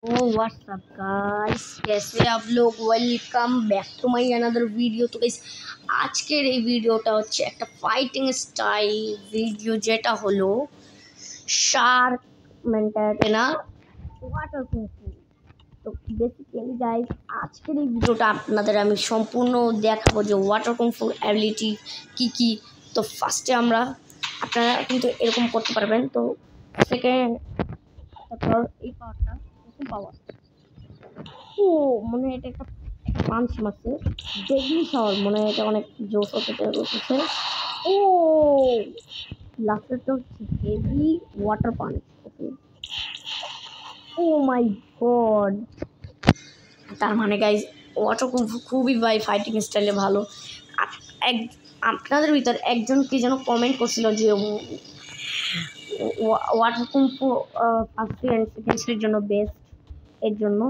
What's up guys, कैसे आप लोग। Welcome back to my another video. तो गाइस আজকের এই ভিডিওটা হচ্ছে একটা ফাইটিং স্টাইল ভিডিও, যেটা হলো শার্ক মেন্টালিটি না ওয়াটার কুংফু। তো বেসিক্যালি গাইস আজকের এই ভিডিওটা আপনাদের আমি সম্পূর্ণ দেখাবো যে ওয়াটার কুংফুর অ্যাবিলিটি কি কি। তো ফার্স্টে আপনারা কিন্তু এরকম করতে পারবেন। তো সেকেন্ড তারপর এই পাওয়ারটা এরকম পাওয়ার ও মনে হয় এটা একটা পাঞ্চ মারছে, ডেডলি শাওয়ার মনে হয় এটা অনেক জোস হতে চলেছে। ও লাস্টেরটা হচ্ছে heavy water punch. Okay, O my god. তার মানে গাইজ ওয়াটার খুবই ভাই ফাইটিং স্টাইলে ভালো। আপনাদের ভিতর একজন কি যেন কমেন্ট করছিল যে ওয়াটার কুংফু ফার্স্ট অ্যান্ড সেকেন্ডের জন্য বেস্ট এর জন্য।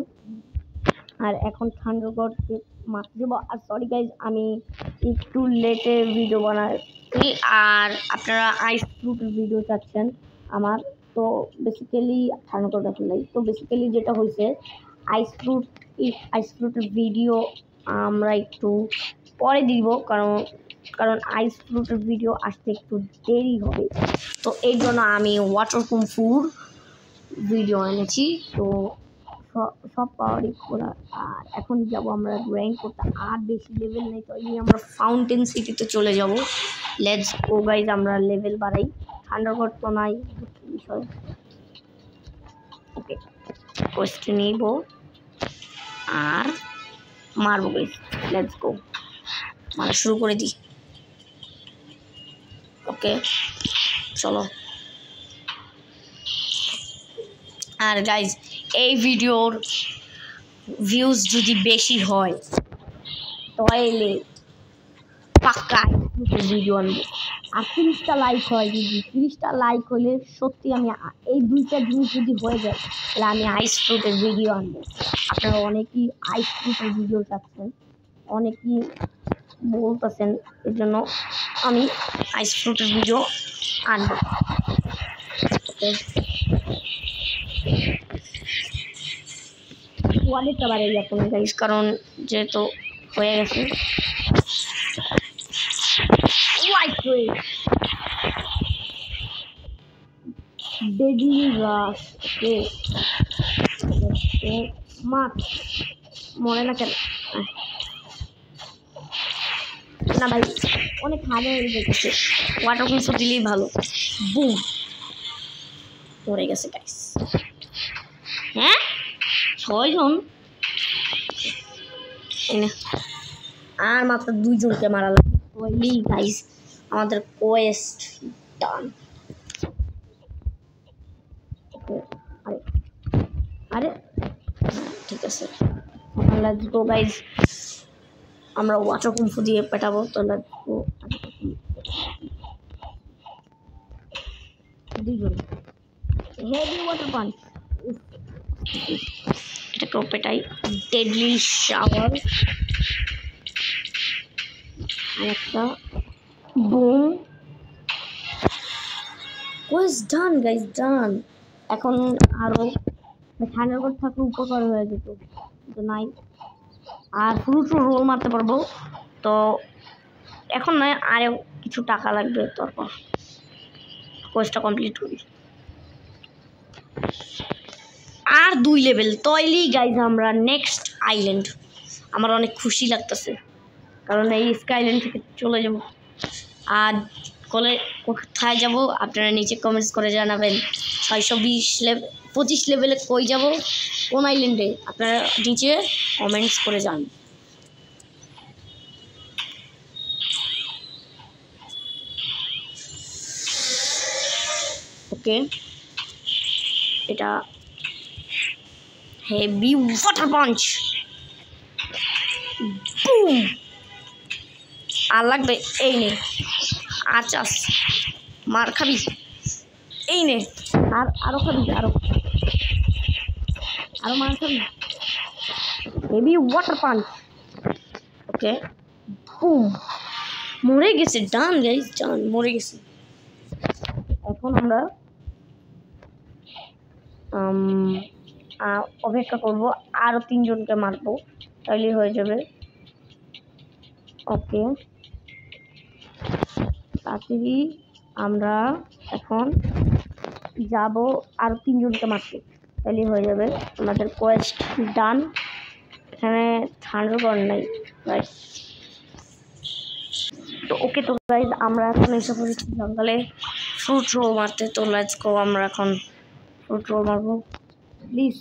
আর এখন থান্ডারগডকে মারতে দেবো। আর সরি গাইজ, আমি একটু লেটে ভিডিও বানাচ্ছি আর আপনারা আইস ফ্রুটের ভিডিও চাচ্ছেন আমার। তো বেসিক্যালি থান্ডারগড আসলে তো বেসিক্যালি যেটা হয়েছে আইস ফ্রুটের ভিডিও আমরা একটু পরে দিব, কারণ আইস ফ্রুটের ভিডিও আসতে একটু দেরি হবে। তো এই জন্য আমি ওয়াটার কুংফুর ভিডিও এনেছি। তো সব পাওয়ারই খোলা। আর এখন যাব আমরা র্যাঙ্ক করতে, আর বেশি লেভেল নেই, তো এই আমরা ফাউন্টেন সিটিতে চলে যাব। লেটস গো গাইজ, আমরা লেভেল বাড়াই। থান্ডারগড তো নাই বিষয়। ওকে, কোয়েস্ট নিব আর মারবো গাইজ। লেটস গো, মারা শুরু করে দিই। ওকে চলো। আর গাইজ এই ভিডিওর ভিউজ যদি বেশি হয় তাহলে পাক্কা ভিডিও আনবো। আর 30টা লাইক হয়, যদি 30টা লাইক হলে সত্যি আমি এই দুইটা জিনিস যদি হয়ে যায় তাহলে আমি আইস ফ্রুটের ভিডিও আনবো। আপনারা অনেকেই আইস ফ্রুটের ভিডিও চাচ্ছেন, অনেকেই বলতেছেন, এর জন্য আমি আইস ফ্রুটের ভিডিও আনবো। ওয়ালেটটা বাড়িয়ে যাচ্ছে না গাইস, কারণ যেহেতু হয়ে গেছে ডেডলি রাশ। ওকে মাছ মরে না কেন? না ভাই, অনেক হার্ড হয়ে গেছে। ওয়াটার কুংফু দিলেই ভালো। বুম, মরে গেছে গাইস। হ্যাঁ 6 জন, আর মাত্র 2 জনকে মারা লাগবে গাইস। আমাদের কোয়েস্ট ডান। আরে আরে ঠিক আছে, লেটস গো গাইস। আমরা ওয়াটার কুংফু দিয়ে পেটাবো। তো লেটস গো। দুইজন হেভি ওয়াটার পাঞ্চ, এটাকেও পেটাই। ডেডলি শাওয়ার একটা বুম। কোয়েস্ট ডান গাইস, ডান। এখন আরো থান্ডারগড থাকলে উপকার হয়ে যেত, কিন্তু নাই। আর ফ্রুট রোল মারতে পারবো। তো এখন নয়, আরও কিছু টাকা লাগবে, তারপর কোয়েস্টটা কমপ্লিট করি। আর 2 লেভেল তৈলি গাইজ, আমরা নেক্সট আইল্যান্ড। আমার অনেক খুশি লাগতেছে, কারণ এই স্কাইল্যান্ড থেকে চলে যাব। আর কোথায় যাব আপনারা নিচে কমেন্টস করে জানাবেন। 625 লেভেলে কই যাব, কোন আইল্যান্ডে, আপনারা নিচে কমেন্টস করে জানান। ওকে, এটা হেভি ওয়াটার পাঞ্চ। বুম, আর লাগবে, এই নে। আচ্ছা মার খাবি, এই নে। আর আরো খাবি, আরো মার খাবি। Heavy water punch. Okay boom, মরে গেছে। ডান গাইস, ডান, মরে গেছে। এখন আমরা অপেক্ষা করব, আরো 3 জনকে মারবো, তাহলেই হয়ে যাবে। ওকে, তাড়াতাড়ি আমরা এখন যাব আরো 3 জনকে মারতে, তাহলেই হয়ে যাবে আমাদের কোয়েস্ট ডান। এখানে থান্ডারবার্ড নাই গাইস। তো ওকে, তো গাইস আমরা এখন এসে পড়েছি জঙ্গলে ফ্রুট রোল মারতে। তো লেটস গো, আমরা এখন ফ্রুট রোল মারবো। প্লিজ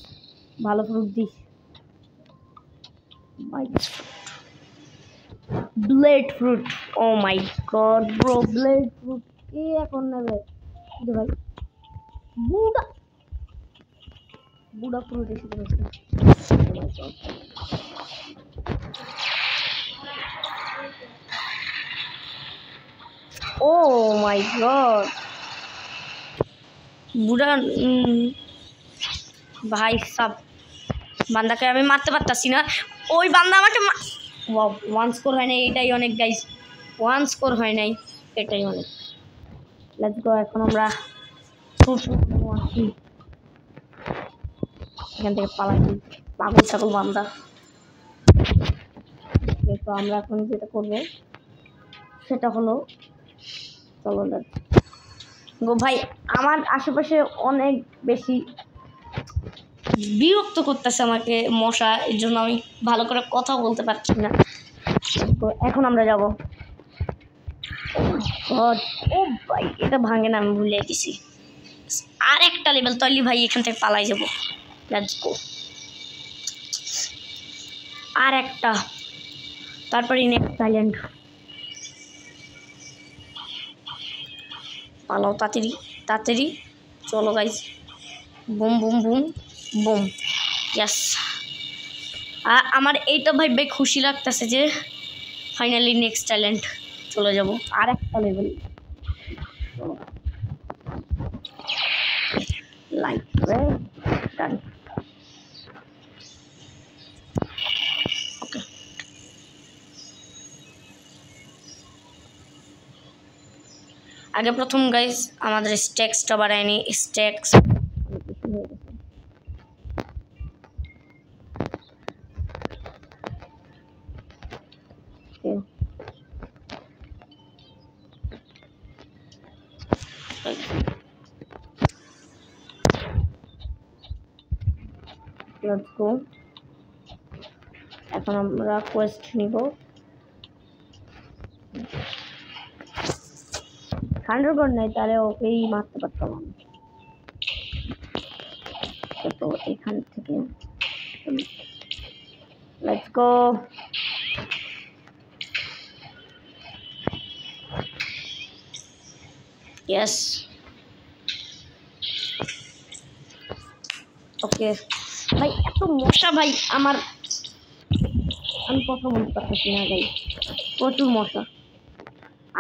ভালো ফ্রুট দিস। Blade fruit, oh my God bro, blade fruit কে এখন নেবে ভাই? বুড়া বুড়া ফ্রুট এসে পড়েছে। ও মাই গড, বুড়া ভাই সব বান্দাকে আমি মারতে পারতাছি না। ওই বান্দা আমাকে ওয়ান স্কোর হয় নাই, এটাই অনেক গাইস। ওয়ান স্কোর হয় নাই, এটাই অনেক। লেটস গো, এখন আমরা এখান থেকে পালাচ্ছি, পাগল ছাগল বান্দা। তো আমরা এখন যেটা করবো সেটা হলো, চলো গো ভাই, আমার আশেপাশে অনেক বেশি বিরক্ত করতেছে আমাকে মশা, এর জন্য আমি ভালো করে কথা বলতে পারছি না। তো এখন আমরা যাব। ও ভাই, এটা ভাঙে না, আমি ভুলে গেছি। আর একটা লেভেল তৈরি ভাই, এখান থেকে পালাই যাব। লেটস গো, আর একটা, তারপরে নেক্সট আইল্যান্ড। পালাও তাড়াতাড়ি তাড়াতাড়ি, চলো guys. Boom boom boom boom, yes. আমার এইটা ভাই খুশি লাগতেছে যে ফাইনালি নেক্সট আইল্যান্ড চলে যাব, আর একটা লেভেল। Like done. ওকে, আগে প্রথম গাইজ আমাদের স্ট্যাক্সটা বাড়ায়নি, স্ট্যাক্স লেটস গো। এখন আমরা কোয়েস্ট নিব। থান্ডারবার্ড নাই, তাহলে ওকেই মারতে পারতাম আমি। তো এখান থেকে লেটস গো। ইয়েস, ওকে ভাই। এত মশা ভাই, আমি কথা বলতে পারতেছি না ভাই, প্রচুর মশা।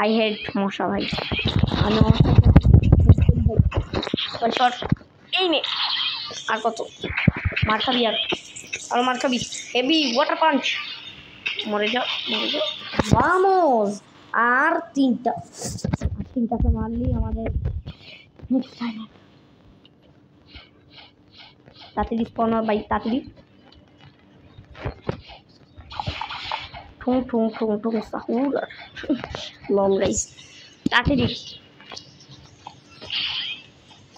আই হেট মশা ভাই, আমি শর্ট এই নে। আর কত মার খাবি? আর মার খাবি? হেভি ওয়াটার পাঞ্চ, মরে যাও মরে যাও। ভামোস, আর তিনটাকে মারলি আমাদের নেক্সট টাইম। তাড়াতাড়ি স্পনার ভাই, তাড়াতাড়ি। ঠুং ঠুং ঠুং ঠুং সাহুর লল গাইস, তাড়াতাড়ি।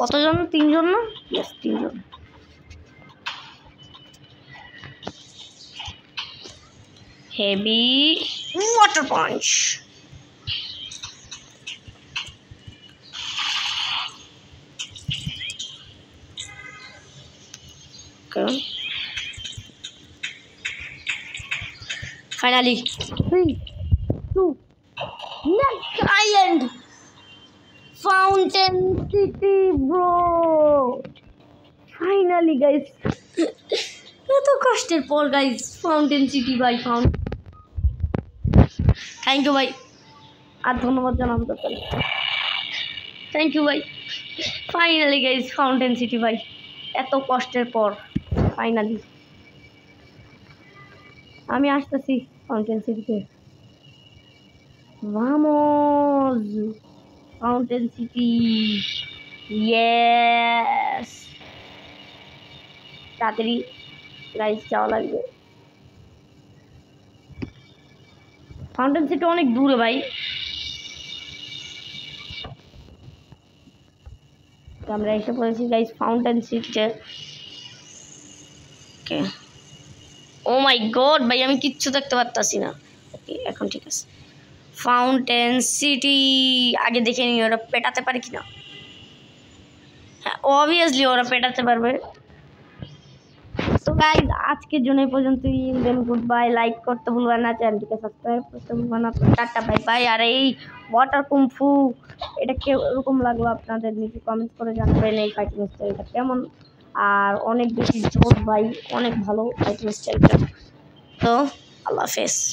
কতজন? 3 জন না? ইয়েস, 3 জন। Heavy water punch. Okay. Finally, 3, 2, next island, Fountain City, bro. Finally, guys. এত কষ্টের পর গাইস, ফাউন্টেন সিটি ভাই, থ্যাংক ইউ ভাই, আর ধন্যবাদ জানাবো তো। থ্যাংক ইউ ভাই। ফাইনালি গাইস, ফাউন্টেন সিটি ভাই, এত কষ্টের পর ফাইনালি আমি আসতেছি ফাউন্টেন সিটিতে। Vamos fountain city, yes. তাড়াতাড়ি গাইজ যাওয়া লাগবে। ফাউন্টেন সিটি অনেক দূরে ভাই। আমরা এসে পড়েছি গাইজ ফাউন্টেন সিটিতে। ওকে, ও মাই গড ভাই, আমি কিচ্ছু দেখতে পারতাছি না। ওকে, এখন ঠিক আছে। ফাউন্টেন সিটি আগে দেখে নিই ওরা পেটাতে পারে কিনা। হ্যাঁ, অবভিয়াসলি ওরা পেটাতে পারবে। তো গাইজ আজকের জন্য এই পর্যন্তই। দেন গুড বাই। লাইক করতে ভুলবেন না, চ্যানেলটিকে সাবস্ক্রাইব করতে ভুলবেন না। Tata bye bye. আর এই ওয়াটার কুমফু এটা কিরকম লাগলো আপনাদের নিচে কমেন্ট করে জানাবেন। এই ফাইটিং স্টাইলটা কেমন? আর অনেক বেশি জোর ভাই, অনেক ভালো ফাইটিং স্টাইলটা। তো আল্লাহ হাফেজ।